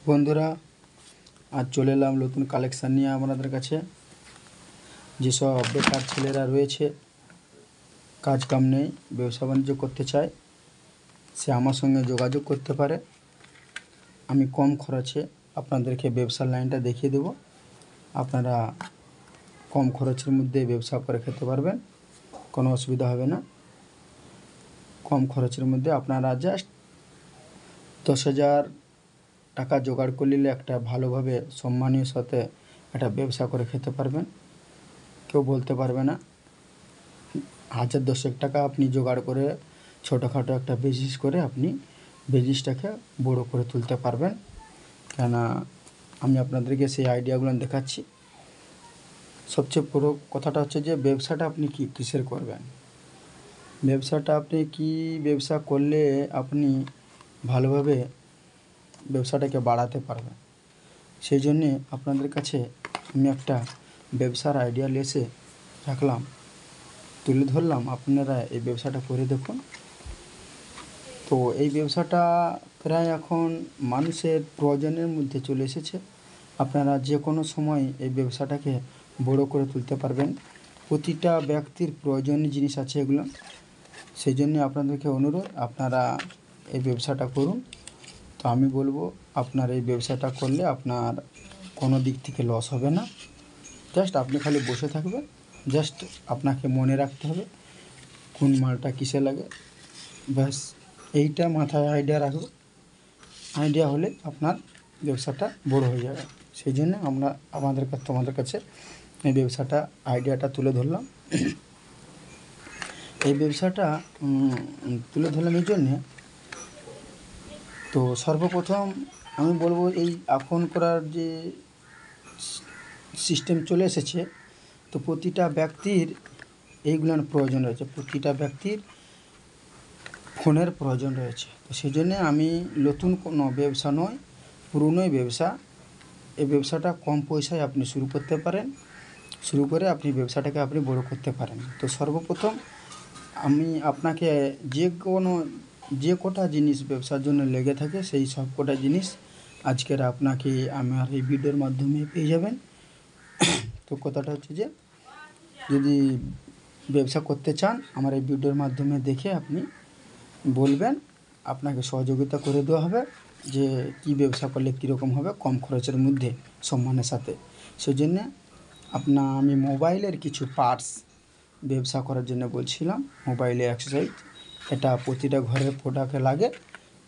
বন্ধুরা, আজ চলে এলাম নতুন কালেকশান নিয়ে আপনাদের কাছে। যেসব বেকার ছেলেরা রয়েছে, কাজ কাম নেই, ব্যবসা বাণিজ্য করতে চায়, সে আমার সঙ্গে যোগাযোগ করতে পারে। আমি কম খরচে আপনাদেরকে ব্যবসার লাইনটা দেখিয়ে দেব। আপনারা কম খরচের মধ্যে ব্যবসা করে খেতে পারবেন, কোনো অসুবিধা হবে না। কম খরচের মধ্যে আপনারা জাস্ট 10,000 টাকা জোগাড় করে নিলে একটা ভালোভাবে সম্মানীয় সাথে একটা ব্যবসা করে খেতে পারবেন। কেউ বলতে পারবে না। 1010 টাকা আপনি জোগাড় করে ছোটোখাটো একটা বিজনেস করে আপনি বিজনেসটাকে বড়ো করে তুলতে পারবেন। কেননা আমি আপনাদেরকে সেই আইডিয়াগুলো দেখাচ্ছি। সবচেয়ে বড়ো কথাটা হচ্ছে যে ব্যবসাটা আপনি কিসের করবেন, ব্যবসাটা আপনি কি ব্যবসা করলে আপনি ভালোভাবে ব্যবসাটাকে বাড়াতে পারবেন। সেই জন্যে আপনাদের কাছে আমি একটা ব্যবসার আইডিয়া এসে রাখলাম, তুলে ধরলাম। আপনারা এই ব্যবসাটা করে দেখুন। তো এই ব্যবসাটা প্রায় এখন মানুষের প্রয়োজনের মধ্যে চলে এসেছে। আপনারা যে কোনো সময় এই ব্যবসাটাকে বড়ো করে তুলতে পারবেন। প্রতিটা ব্যক্তির প্রয়োজনীয় জিনিস আছে এগুলো। সেই জন্যে আপনাদেরকে অনুরোধ, আপনারা এই ব্যবসাটা করুন। তো আমি বলবো, আপনার এই ব্যবসাটা করলে আপনার কোনো দিক থেকে লস হবে না। জাস্ট আপনি খালি বসে থাকবেন, জাস্ট আপনাকে মনে রাখতে হবে কোন মালটা কিসে লাগে, ব্যাস এইটা মাথায় আইডিয়া রাখবো। আইডিয়া হলে আপনার ব্যবসাটা বড়ো হয়ে যাবে। সেই জন্য আমরা তোমাদের কাছে এই ব্যবসাটা আইডিয়াটা তুলে ধরলাম। এই ব্যবসাটা তুলে ধরলাম এই জন্যে, তো সর্বপ্রথম আমি বলবো এই এখন করার যে সিস্টেম চলে এসেছে, তো প্রতিটা ব্যক্তির এইগুলোর প্রয়োজন রয়েছে, প্রতিটা ব্যক্তির ফোনের প্রয়োজন রয়েছে। তো সেই জন্যে আমি নতুন কোনো ব্যবসা নয়, পুরনোই ব্যবসা। এই ব্যবসাটা কম পয়সায় আপনি শুরু করতে পারেন, শুরু করে আপনি ব্যবসাটাকে আপনি বড়ো করতে পারেন। তো সর্বপ্রথম আমি আপনাকে যে কটা জিনিস ব্যবসার জন্য লেগে থাকে সেই সব কটা জিনিস আজকের আপনাকে আমার এই ভিডিওর মাধ্যমে পেয়ে যাবেন। তো কথাটা হচ্ছে যে যদি ব্যবসা করতে চান, আমার এই ভিডিওর মাধ্যমে দেখে আপনি বলবেন, আপনাকে সহযোগিতা করে দেওয়া হবে যে কী ব্যবসা করলে কীরকম হবে কম খরচের মধ্যে সম্মানের সাথে। সেই জন্যে আমি মোবাইলের কিছু পার্টস ব্যবসা করার জন্য বলছিলাম। মোবাইলে অ্যাক্সেসরিজ, এটা প্রতিটা ঘরের প্রোডাক্টে লাগে,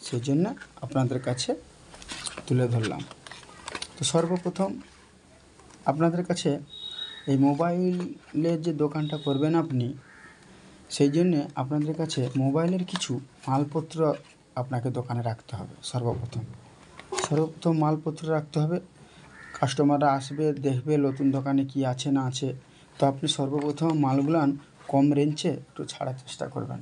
সেই জন্য আপনাদের কাছে তুলে ধরলাম। তো সর্বপ্রথম আপনাদের কাছে এই মোবাইলের যে দোকানটা করবেন আপনি, সেই জন্যে আপনাদের কাছে মোবাইলের কিছু মালপত্র আপনাকে দোকানে রাখতে হবে। সর্বপ্রথম মালপত্র রাখতে হবে। কাস্টমাররা আসবে, দেখবে নতুন দোকানে কি আছে না আছে। তো আপনি সর্বপ্রথম মালগুলান কম রেঞ্জে একটু ছাড়ার চেষ্টা করবেন।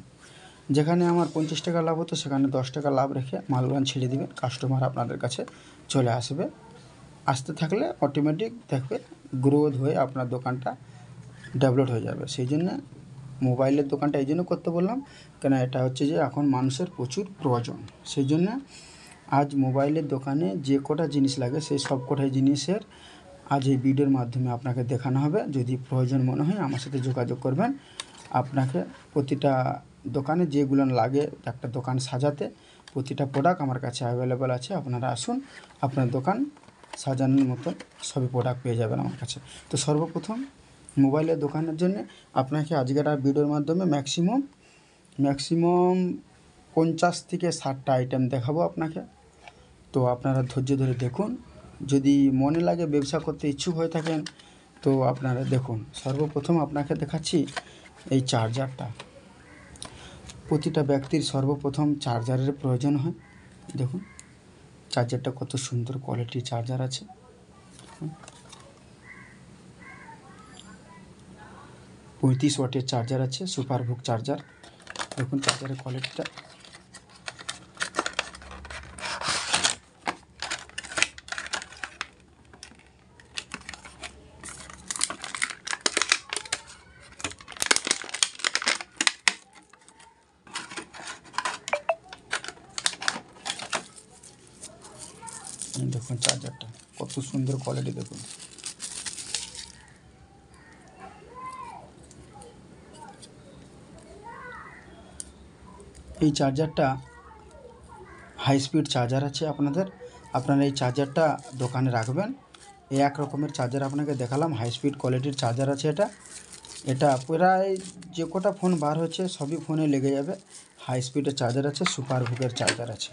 যেখানে আমার 50 টাকা লাভ হতো সেখানে 10 টাকা লাভ রেখে মালগুলান ছেড়ে দিবেন। কাস্টমার আপনাদের কাছে চলে আসবে, আসতে থাকলে অটোমেটিক দেখবে গ্রোথ হয়ে আপনার দোকানটা ডেভেলপ হয়ে যাবে। সেই জন্য মোবাইলের দোকানটা এই জন্য করতে বললাম, কেন এটা হচ্ছে যে এখন মানুষের প্রচুর প্রয়োজন। সেই জন্য আজ মোবাইলের দোকানে যে কটা জিনিস লাগে সেই সব কটাই জিনিসের আজ এই ভিডিওর মাধ্যমে আপনাকে দেখানো হবে। যদি প্রয়োজন মনে হয় আমার সাথে যোগাযোগ করবেন। আপনাকে প্রতিটা দোকানে যেগুলো লাগে একটা দোকান সাজাতে, প্রতিটা প্রোডাক্ট আমার কাছে অ্যাভেলেবেল আছে। আপনারা আসুন, আপনার দোকান সাজানোর মতো সবই প্রোডাক্ট পেয়ে যাবেন আমার কাছে। তো সর্বপ্রথম মোবাইলের দোকানের জন্য আপনাকে আজকের ভিডিওর মাধ্যমে ম্যাক্সিমাম 50 থেকে 60টা আইটেম দেখাবো আপনাকে। তো আপনারা ধৈর্য ধরে দেখুন। যদি মনে লাগে ব্যবসা করতে ইচ্ছুক হয়ে থাকেন তো আপনারা দেখুন। সর্বপ্রথম আপনাকে দেখাচ্ছি এই চার্জারটা। প্রতিটা ব্যক্তির সর্বপ্রথম চার্জারের প্রয়োজন হয়। দেখুন চার্জারটা কত সুন্দর কোয়ালিটির চার্জার আছে। 35 ওয়াটের চার্জার আছে, সুপারভুক চার্জার। দেখুন চার্জারের কোয়ালিটিটা। দেখুন চার্জারটা কত সুন্দর কোয়ালিটি দেখুন। এই চার্জারটা হাই স্পিড চার্জার আছে আপনারা এই চার্জারটা দোকানে রাখবেন। এই এক রকমের চার্জার আপনাকে দেখালাম, হাই স্পিড কোয়ালিটির চার্জার আছে এটা প্রায় যে কটা ফোন বার হচ্ছে সবই ফোনে লেগে যাবে। হাই স্পিডের চার্জার আছে, সুপার ভুকের চার্জার আছে,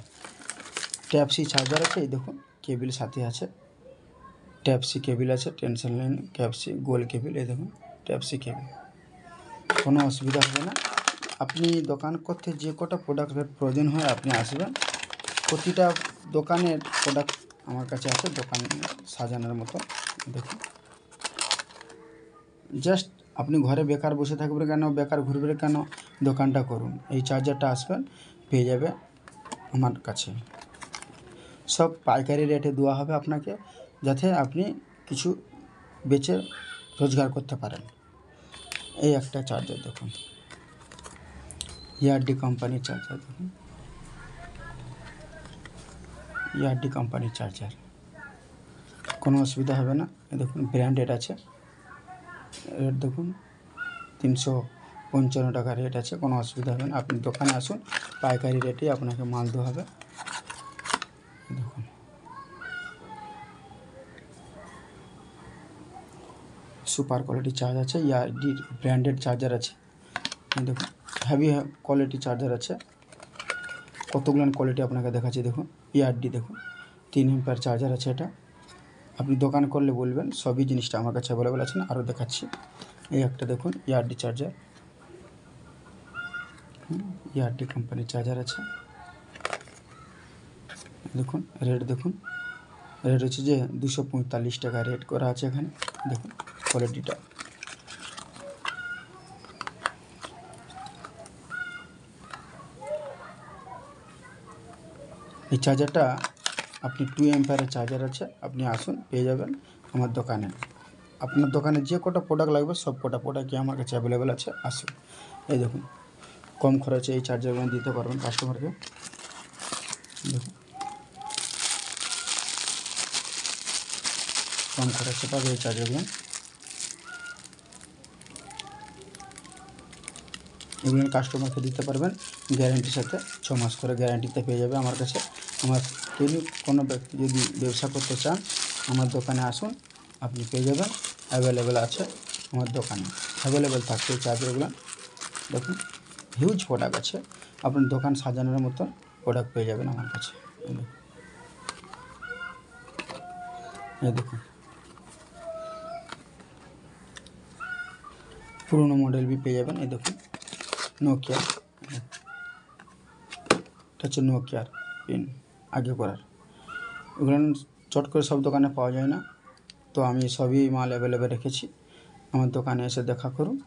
টাইপ সি চার্জার আছে। এই দেখুন কেবিল সাথে আছে, টাইপ সি কেবিল আছে, টেনশন নেই, টাইপ সি গোল কেবিল। এই দেখুন টাইপ সি কেবিল, কোনো অসুবিধা হবে না। আপনি দোকান করতে যে কটা প্রোডাক্টের প্রয়োজন হয় আপনি আসবেন। প্রতিটা দোকানের প্রোডাক্ট আমার কাছে আছে, দোকান সাজানোর মতো। দেখুন জাস্ট আপনি ঘরে বেকার বসে থাকবেন কেন, বেকার ঘুরবেন কেন, দোকানটা করুন। এই চার্জারটা আসবেন, পেয়ে যাবে আমার কাছে। সব পাইকারি রেটে দেওয়া হবে আপনাকে, যাতে আপনি কিছু বেচে রোজগার করতে পারেন। এই একটা চার্জার দেখুন, ইয়ারডি কোম্পানির চার্জার দেখুন, ইয়ারডি কোম্পানির চার্জার, কোনো অসুবিধা হবে না। দেখুন ব্র্যান্ডেড আছে, রেট দেখুন 355 টাকা রেট আছে, কোনো অসুবিধা হবে না। আপনি দোকানে আসুন, পাইকারি রেটে আপনাকে মাল দেওয়া হবে। দেখুন সুপার কোয়ালিটি চার্জ আছে, ইয়ারডির ব্র্যান্ডেড চার্জার আছে। দেখুন হেভি কোয়ালিটি চার্জার আছে, কতগুলো কোয়ালিটি আপনাকে দেখাচ্ছি। দেখুন ইয়ারডি দেখুন 3 এম্পিয়ার চার্জার আছে। এটা আপনি দোকান করলে বলবেন, সবই জিনিসটা আমার কাছে অ্যাভেলেবেল আছে। আরও দেখাচ্ছি, এই একটা দেখুন ইয়ারডি চার্জার, ইয়ারডি কোম্পানির চার্জার আছে। দেখুন রেট দেখুন, রেট হচ্ছে যে 245 টাকা রেট করা আছে এখানে। দেখুন কোয়ালিটিটা, এই চার্জারটা আপনি 2 এম্পিয়ারের চার্জার আছে, আপনি আসুন পেয়ে যাবেন আমার দোকানে। আপনার দোকানে যে কটা প্রোডাক্ট লাগবে সব কটা প্রোডাক্টই আমার কাছে অ্যাভেলেবেল আছে, আসুন। এই দেখুন কম খরচে এই চার্জারগুলো দিতে পারবেন কাস্টমারকে। দেখুন কম খরচে পাবে এই চার্জারগুলো। এগুলো কাস্টমারকে দিতে পারবেন গ্যারান্টির সাথে, 6 মাস করে গ্যারান্টিতে পেয়ে যাবে আমার কাছে। আমার কোনো ব্যক্তি যদি ব্যবসা করতে চান আমার দোকানে আসুন, আপনি পেয়ে যাবেন, অ্যাভেলেবেল আছে আমার দোকানে, অ্যাভেলেবেল থাকছে এই চার্জারগুলো। দেখুন হিউজ প্রোডাক্ট আছে, আপনার দোকান সাজানোর মতন প্রোডাক্ট পেয়ে যাবেন আমার কাছে। এই দেখুন পুরোনো মডেল भी পেয়ে যাবেন। এই দেখুন নোকিয়া, এটা হচ্ছে নোকিয়ার পিন আগে করার। ওগুলো চট করে সব দোকানে পাওয়া যায় না, তো আমি সবই মাল অ্যাভেলেবেল রেখেছি। আমার দোকানে এসে দেখা করুন।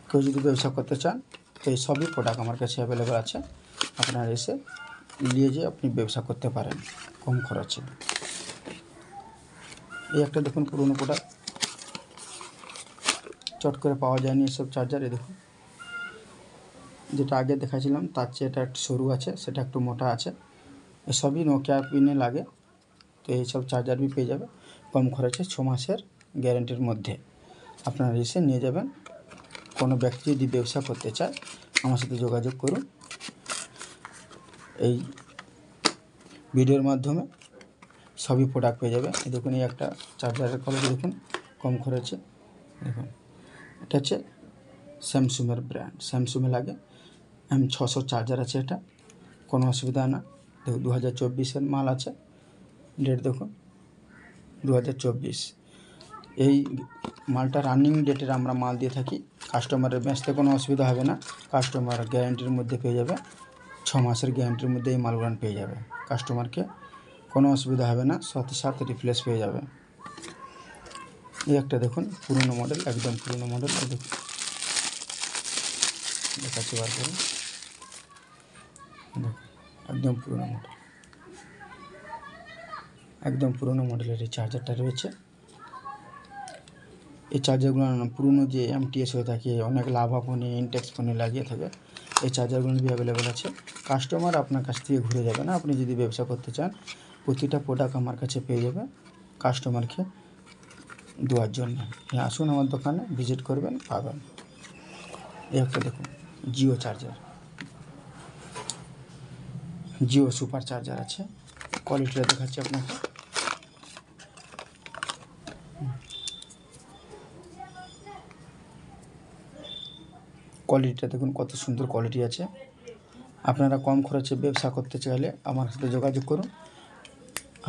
কেউ যদি ব্যবসা করতে চান তো এই সবই প্রোডাক্ট আমার কাছে অ্যাভেলেবেল আছে, আপনারা এসে নিয়ে যেয়ে আপনি ব্যবসা করতে পারেন কম খরচে। এই একটা দেখুন পুরোনো প্রোডাক্ট, চট করে পাওয়া যায়নি এসব চার্জার। এই দেখুন যেটা আগে দেখাছিলাম তার চেয়ে এটা একটু সরু আছে, সেটা একটু মোটা আছে। এসবই নোকিয়া পিনে লাগে, তো এইসব চার্জার भी পেয়ে যাবে কম খরচে, 6 মাসের গ্যারেন্টির মধ্যে। আপনারা এসে নিয়ে যাবেন। কোনো ব্যক্তি যদি ব্যবসা করতে চায় আমার সাথে যোগাযোগ করুন। এই ভিডিওর মাধ্যমে সবই প্রোডাক্ট পেয়ে যাবে। এই দেখুন এই একটা চার্জারের কোয়ালিটি দেখুন কম খরচে। দেখুন এটা হচ্ছে স্যামসুংয়ের ব্র্যান্ড, স্যামসুংয়ে লাগে, M600 চার্জার আছে। এটা কোনো অসুবিধা না। দেখুন 2024-এর মাল আছে, ডেট দেখুন 2024। এই মালটা রানিং ডেটের আমরা মাল দিয়ে থাকি, কাস্টমারের বেচতে কোনো অসুবিধা হবে না। কাস্টমার গ্যারান্টির মধ্যে পেয়ে যাবে, 6 মাসের গ্যারান্টির মধ্যে এই মালগুলো পেয়ে যাবে। কাস্টমারকে কোনো অসুবিধা হবে না, সাথে সাথে রিপ্লেস পেয়ে যাবে। এই একটা দেখুন পুরনো মডেল, একদম পুরনো মডেল। দেখুন দেখাচ্ছি বার করে, দেখুন একদম পুরনো মডেল, একদম পুরনো মডেলের এই চার্জারটা রয়েছে। এই চার্জারগুলো পুরনো যে MTS হয়ে থাকে, অনেক লাভা ফোনে, ইনটেক্স ফোনে লাগিয়ে থাকে, এই চার্জারগুলো भी অ্যাভেলেবেল আছে। কাস্টমার আপনার কাছ থেকে ঘুরে যাবে না। আপনি যদি ব্যবসা করতে চান প্রতিটা প্রোডাক্ট আমার কাছে পেয়ে যাবে কাস্টমারকে দেওয়ার জন্য। আসুন আমার দোকানে ভিজিট করবেন, পাবেন। এই একটা দেখুন Jio charger, Jio super charger আছে। কোয়ালিটিটা দেখাচ্ছি আপনাকে। কোয়ালিটিটা দেখুন কত সুন্দর কোয়ালিটি আছে। আপনারা কম খরচে ব্যবসা করতে চাইলে আমার সাথে যোগাযোগ করুন।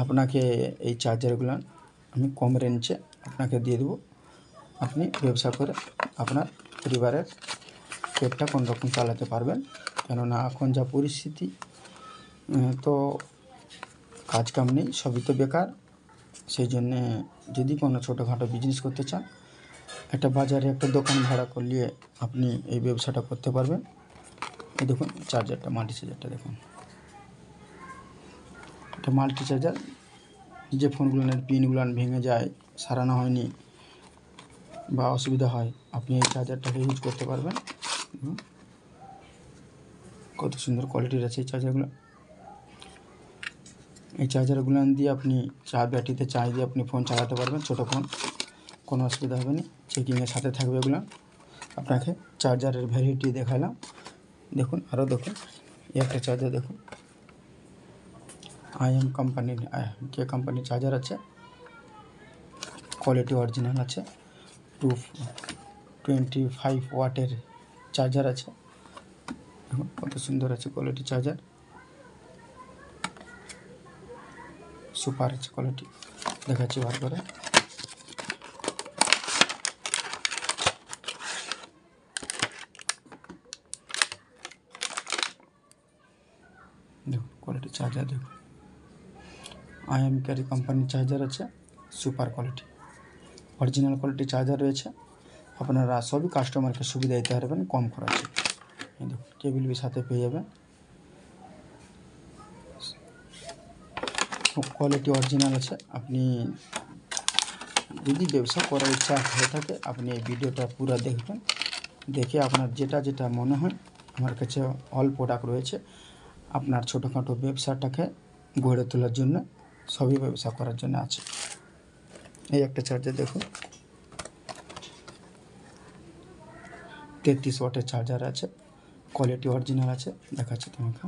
আপনাকে এই চার্জারগুলো আমি কম রেঞ্জে আপনাকে দিয়ে দেবো। আপনি ব্যবসা করে আপনার পরিবারের পেটটা কোনো রকম চালাতে পারবেন। কেননা এখন যা পরিস্থিতি, তো কাজ কাম নেই, সবই তো বেকার। সেই জন্যে যদি কোনো ছোটোখাটো বিজনেস করতে চান, একটা বাজারে একটা দোকান ভাড়া করলে আপনি এই ব্যবসাটা করতে পারবেন। এই দেখুন চার্জারটা, মাল্টি চার্জারটা দেখুন, এটা মাল্টি চার্জার। যে ফোনগুলোর পিনগুলো ভেঙে যায়, সারানো হয়নি বা অসুবিধা হয়, আপনি এই চার্জারটাকে ইউজ করতে পারবেন। কত সুন্দর কোয়ালিটির আছে এই চার্জারগুলো। এই চার্জারগুলো দিয়ে আপনি ব্যাটারিতে চার্জ দিয়ে আপনি ফোন চালাতে পারবেন, ছোটো ফোন, কোনো অসুবিধা হবে না। চেকিংয়ের সাথে থাকবে এগুলো। আপনাকে চার্জারের ভ্যারাইটি দেখালাম, দেখুন। আরও দেখুন এই একটা চার্জার দেখুন, IM কোম্পানির, কে কোম্পানির চার্জার আছে। কোয়ালিটি অরিজিনাল আছে। 225 ওয়াটের চার্জার আছে। দেখুন কত সুন্দর আছে কোয়ালিটি চার্জার, সুপার আছে কোয়ালিটি। দেখাচ্ছি বার করে। দেখুন কোয়ালিটি চার্জার দেখুন, IM কোম্পানির চার্জার আছে, super quality, original quality charger রয়েছে। আপনারা সবই কাস্টমারকে সুবিধা দিতে পারবেন কম খরচে। দেখুন কেবিল বি সাথে পেয়ে যাবেন, কোয়ালিটি অরিজিনাল আছে। আপনি যদি ব্যবসা করার ইচ্ছা হয়ে থাকে, আপনি এই ভিডিওটা পুরো দেখবেন। দেখে আপনার যেটা যেটা মনে হয়, আমার কাছে অল প্রোডাক্ট রয়েছে আপনার ছোটোখাটো ব্যবসাটাকে গড়ে তোলার জন্য, সবই ব্যবসা করার জন্য আছে। এই একটা চার্জার দেখুন, 33 ওয়াটের চার্জার আছে, কোয়ালিটি অরিজিনাল আছে। দেখাচ্ছি তোমাকে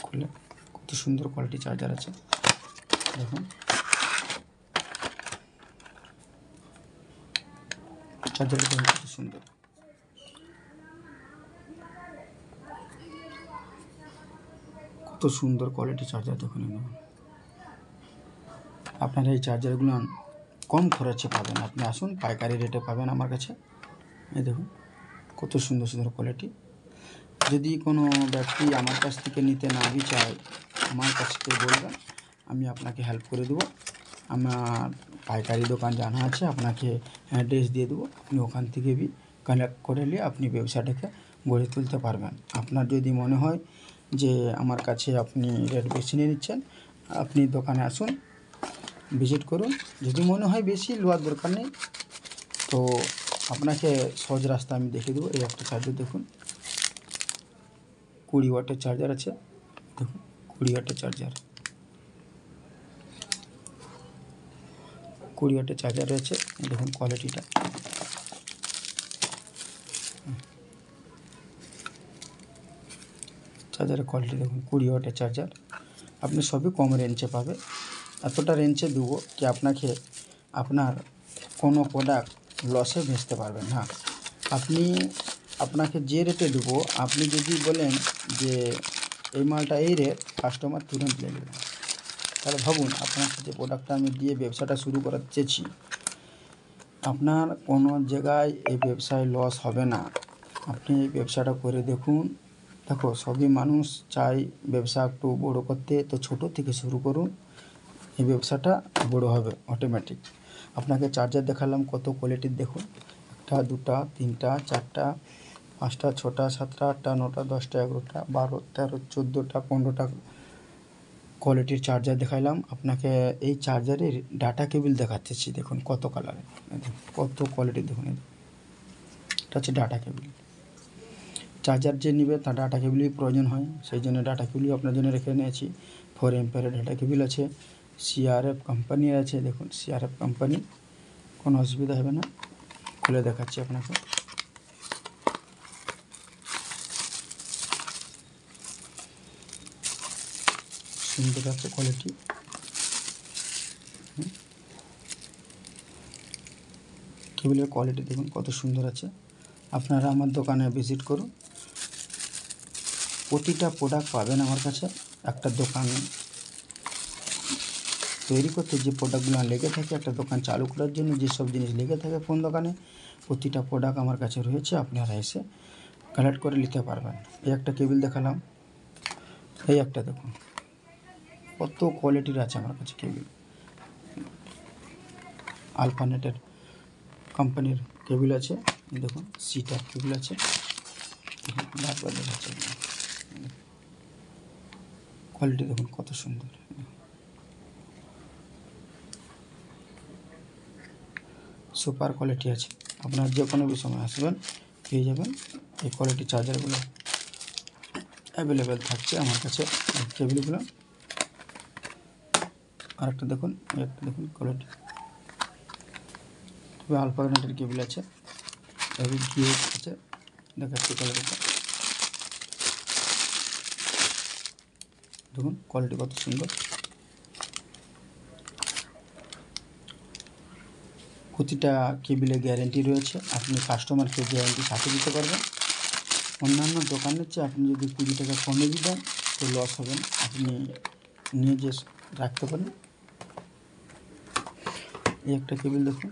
খুলে, কত সুন্দর কোয়ালিটি চার্জার আছে দেখুন। চার্জারটা দেখুন কত সুন্দর, কত সুন্দর কোয়ালিটি চার্জার দেখুন। আপনারা এই চার্জারগুলো কম খরচে পাবেন। আপনি আসুন, পাইকারি রেটে পাবেন আমার কাছে। এই দেখুন কত সুন্দর সুন্দর কোয়ালিটি। যদি কোনো ব্যক্তি আমার কাছ থেকে নিতে না চায়, আমার কাছ থেকে বলবেন, আমি আপনাকে হেল্প করে দেবো। আমার পাইকারি দোকান জানা আছে, আপনাকে অ্যাড্রেস দিয়ে দেবো। আপনি ওখান থেকে বি কালেক্ট করে নিয়ে আপনি ব্যবসাটাকে গড়ে তুলতে পারবেন। আপনার যদি মনে হয় যে আমার কাছে আপনি রেট বেশি নিয়ে নিচ্ছেন, আপনি দোকানে আসুন, ভিজিট করুন। যদি মনে হয় বেশি নেওয়ার দরকার নেই, তো আপনাকে সহজ রাস্তা আমি দেখিয়ে দেবো। এই একটা চার্জার দেখুন, 20 ওয়াটের চার্জার আছে। দেখুন 20 ওয়াটের চার্জার, 20 ওয়াটের চার্জার রয়েছে। দেখুন কোয়ালিটিটা, চার্জারের কোয়ালিটি দেখুন। 20 ওয়াটের চার্জার, আপনি সবই কম রেঞ্জে পাবে। এতটা রেঞ্জে দেবো কি আপনাকে আপনার কোনো প্রোডাক্ট লসে বেচতে পারবেন না। আপনাকে যে রেটে দেবো, আপনি যদি বলেন যে এই মালটা এই রেট, কাস্টমার তুরন্ত নিয়ে নেবে। তাহলে ভাবুন, আপনার যে প্রোডাক্টটা আমি দিয়ে ব্যবসাটা শুরু করাতে চেয়েছি, আপনার কোনো জায়গায় এই ব্যবসায় লস হবে না। আপনি এই ব্যবসাটা করে দেখুন। দেখো, সবই মানুষ চায় ব্যবসা একটু বড় করতে, তো ছোটো থেকে শুরু করুন, এই ব্যবসাটা বড় হবে অটোমেটিক। আপনাকে চার্জার দেখালাম, কত কোয়ালিটির দেখুন, 1, 2, 3, 4, 5, 6, 7, 8, 9, 10, 11, 12, 13, 14, 15টা কোয়ালিটির চার্জার দেখাইলাম। আপনাকে এই চার্জারের ডাটা কেবল দেখাচ্ছি, দেখুন কত কালারের, কত কোয়ালিটি দেখুন। এটা হচ্ছে ডাটা কেবল, চার্জার যে নেবে তার ডাটা কেবিলই প্রয়োজন হয়, সেই জন্য ডাটা কেবিলই আপনার জন্য রেখে নিয়েছি। 4 এম্পিয়ারের ডাটা কেবিল আছে, সিআরএফ কোম্পানির আছে। দেখুন সিআরএফ কোম্পানি, কোনো অসুবিধা হবে না। খুলে দেখাচ্ছি আপনাকে। সুন্দর আছে কোয়ালিটি। কেবিলের কোয়ালিটি দেখুন কত সুন্দর আছে। আপনারা আমার দোকানে ভিজিট করুন। প্রতিটা প্রোডাক্ট পাবেন আমার কাছে। একটা দোকান তৈরি করতে যে প্রোডাক্টগুলো লেগে থাকে, একটা দোকান চালু করার জন্য যেসব জিনিস লেগে থাকে কোন দোকানে, প্রতিটা প্রোডাক্ট আমার কাছে রয়েছে। আপনারা এসে কালেক্ট করে নিতে পারবেন। এই একটা কেবিল দেখালাম, এই একটা দেখুন কত কোয়ালিটির আছে আমার কাছে কেবিল। আলফানেটের কোম্পানির কেবিল আছে, দেখুন সিটার কেবিল আছে। বারবার দেখাচ্ছে, কোয়ালিটি দেখুন কত সুন্দর। সুপার কোয়ালিটি আছে। আপনার যে কোনো সময় আসবেন পেয়ে যাবেন। এই কোয়ালিটি চার্জারগুলো অ্যাভেলেবেল থাকছে আমার কাছে, কেবিলগুলো। আর একটা দেখুন, একটা দেখুন কোয়ালিটি। তবে আলফানেটের কেবিল আছে, তবে জিও আছে, দেখাচ্ছি কোয়ালিটিটা। দেখুন কোয়ালিটি কত সুন্দর। প্রতিটা কেবিলে গ্যারেন্টি রয়েছে, আপনি কাস্টমারকে গ্যারেন্টি সাথে দিতে পারবেন। অন্যান্য দোকানের চেয়ে আপনি যদি 20 টাকা কমে দেন তো লস হবেন, আপনি নিয়ে যে রাখতে পারেন। এই একটা কেবিল দেখুন,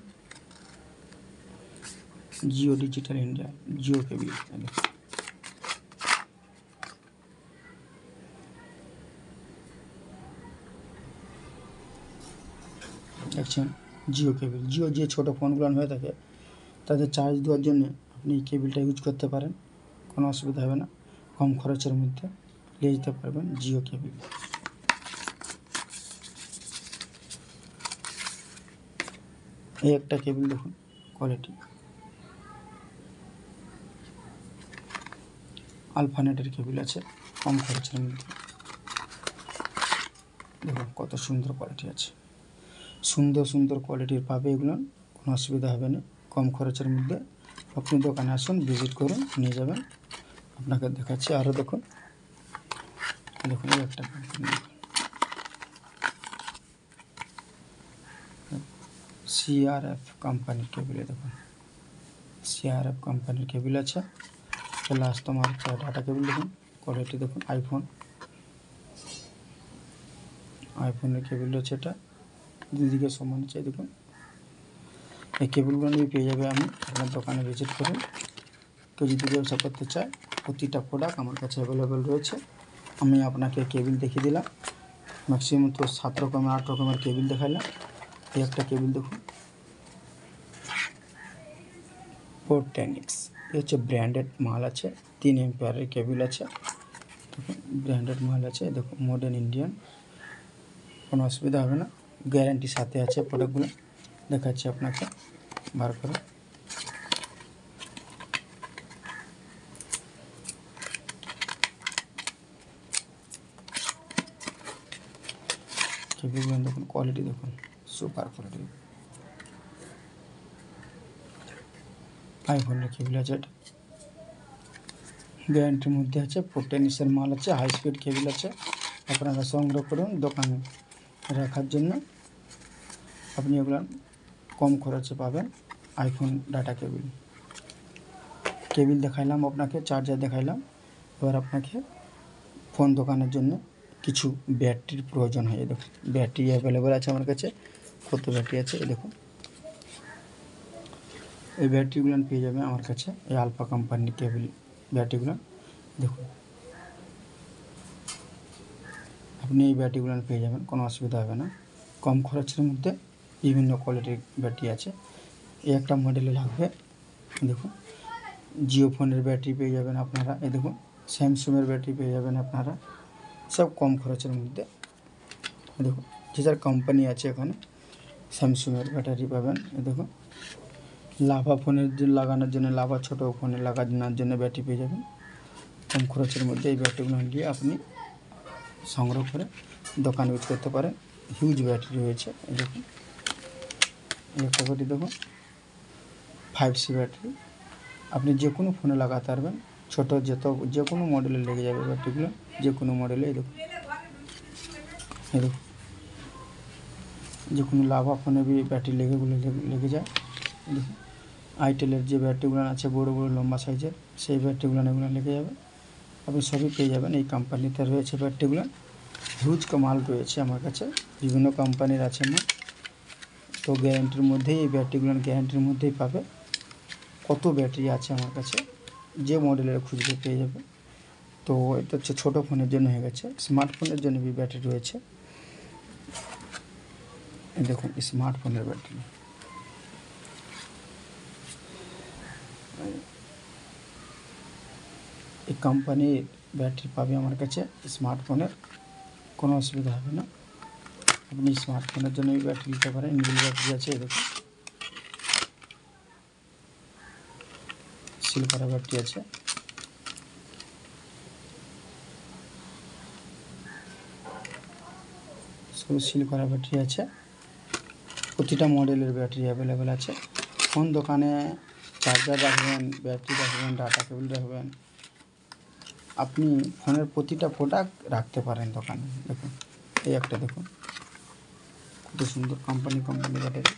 Jio digital India Jio cable. দেখছেন জিও কেবিল। জিও যে ছোটো ফোনগুলো হয়ে থাকে তাদের চার্জ দেওয়ার জন্য আপনি এই কেবিলটা ইউজ করতে পারেন, কোনো অসুবিধা হবে না। কম খরচের মধ্যে নিয়ে যেতে পারবেন জিও কেবিল। এই একটা কেবিল দেখুন কোয়ালিটি, আলফানেটের কেবিল আছে, কম খরচের মধ্যে। দেখুন কত সুন্দর কোয়ালিটি আছে। সুন্দর সুন্দর কোয়ালিটির পাবে এগুলো, কোনো অসুবিধা হবে না। কম খরচের মধ্যে আপনি দোকানে আসুন, ভিজিট করুন, নিয়ে যাবেন। আপনাকে দেখাচ্ছি আরও দেখুন। দেখুন এই একটা সিআরএফ কোম্পানির কেবিলে দেখুন, সিআরএফ কোম্পানির কেবিল আছে। প্লাস তোমার ডাটা কেবিল দেখুন, কোয়ালিটি দেখুন। আইফোনের কেবিল রয়েছে, এটা দুদিকে সমান আছে। দেখুন এই কেবিলগুলো নিয়ে পেয়ে যাবে আমি, আপনার দোকানে ভিজিট করুন। কেউ যদি ব্যবসা করতে চায়, প্রতিটা প্রোডাক্ট আমার কাছে অ্যাভেলেবেল রয়েছে। আমি আপনাকে কেবিল দেখিয়ে দিলাম, ম্যাক্সিমাম তো 7 রকমের 8 রকমের কেবিল দেখালাম। এই একটা কেবিল দেখুন, পোর্টেনিক্স, এ হচ্ছে ব্র্যান্ডেড মাল আছে। 3 এম্পিয়ারের কেবিল আছে, দেখুন ব্র্যান্ডেড মাল আছে। দেখুন মডার্ন ইন্ডিয়ান, কোনো অসুবিধা হবে না, গ্যারান্টি সাথে আছে প্রোডাক্টগুলো। দেখাচ্ছি আপনাকে বার করে। কেবিলগুলো দেখুন, কোয়ালিটি দেখুন, সুপার কোয়ালিটি। আইফোনের কেবিল আছে, এটা গ্যারান্টির মধ্যে আছে। পোর্টেনিক্সের মাল আছে, হাই স্পিড কেবিল আছে। আপনারা সংগ্রহ করুন দোকানে রাখার জন্য, আপনি এগুলো কম খরচে পাবেন। আইফোন ডাটা কেবিল দেখাইলাম আপনাকে, চার্জার দেখাইলাম। এবার আপনাকে ফোন দোকানের জন্য কিছু ব্যাটারির প্রয়োজন হয়। দেখুন ব্যাটারি অ্যাভেলেবেল আছে আমার কাছে, কত ব্যাটারি আছে দেখুন। এই ব্যাটারিগুলো পেয়ে যাবেন আমার কাছে, এই আলফা কোম্পানির কেবিল ব্যাটারিগুলো দেখুন। আপনি এই ব্যাটারিগুলো পেয়ে যাবেন, কোনো অসুবিধা হবে না। কম খরচের মধ্যে বিভিন্ন কোয়ালিটির ব্যাটারি আছে। এই একটা মডেলে লাগবে, দেখুন জিও ফোনের ব্যাটারি পেয়ে যাবেন আপনারা। এই দেখুন স্যামসুংয়ের ব্যাটারি পেয়ে যাবেন আপনারা, সব কম খরচের মধ্যে। দেখুন যে যার কোম্পানি আছে, এখানে স্যামসুংয়ের ব্যাটারি পাবেন। এই দেখুন লাভা ফোনের লাগানোর জন্য, লাভা ছোটো ফোনে লাগানোর জন্য ব্যাটারি পেয়ে যাবেন। কম খরচের মধ্যে এই ব্যাটারিগুলো নিয়ে আপনি সংগ্রহ করে দোকান ইউজ করতে পারেন। হিউজ ব্যাটারি রয়েছে, এই দেখুন এই একটা ব্যাটারি দেখুন 5C ব্যাটারি, আপনি যে কোনো ফোনে লাগাতে পারবেন। ছোটো যে কোনো মডেলে লেগে যাবে ব্যাটারিগুলো, যে কোনো মডেলে। এই দেখুন যে কোনো লাভা ফোনে ব্যাটারি লেগে যায়। দেখুন আইটেলের যে ব্যাটারিগুলো আছে বড় বড় লম্বা সাইজের, সেই ব্যাটারিগুলো এগুলো লেগে যাবে। আপনি সবই পেয়ে যাবেন এই কোম্পানিতে রয়েছে ব্যাটারিগুলো। হিউজ মাল রয়েছে আমার কাছে, বিভিন্ন কোম্পানির আছে মাল। তো গ্যারান্টির মধ্যেই এই ব্যাটারিগুলো গ্যারান্টির মধ্যেই পাবে। কত ব্যাটারি আছে আমার কাছে, যে মডেলের খুঁজবে পেয়ে যাবে। তো এটা হচ্ছে ছোটো ফোনের জন্য হয়ে গেছে। স্মার্টফোনের জন্য ব্যাটারি রয়েছে, দেখুন স্মার্টফোনের ব্যাটারি। এই কোম্পানির ব্যাটারি পাবে আমার কাছে, স্মার্টফোনের কোনো অসুবিধা হবে না। আপনি স্মার্টফোনের জন্য এই ব্যাটারি নিতে পারেন। ইনবিল ব্যাটারি আছে, দেখুন সিল করা ব্যাটারি আছে। সব সিল করা ব্যাটারি আছে। প্রতিটা মডেলের ব্যাটারি অ্যাভেলেবেল আছে। কোন দোকানে চার্জার রাখবেন, ব্যাটারি রাখবেন, ডাটা কেবল রাখবেন, আপনি ফোনের প্রতিটা প্রোডাক্ট রাখতে পারেন দোকানে। দেখুন এই একটা দেখুন কত সুন্দর কোম্পানি ব্যাটারি।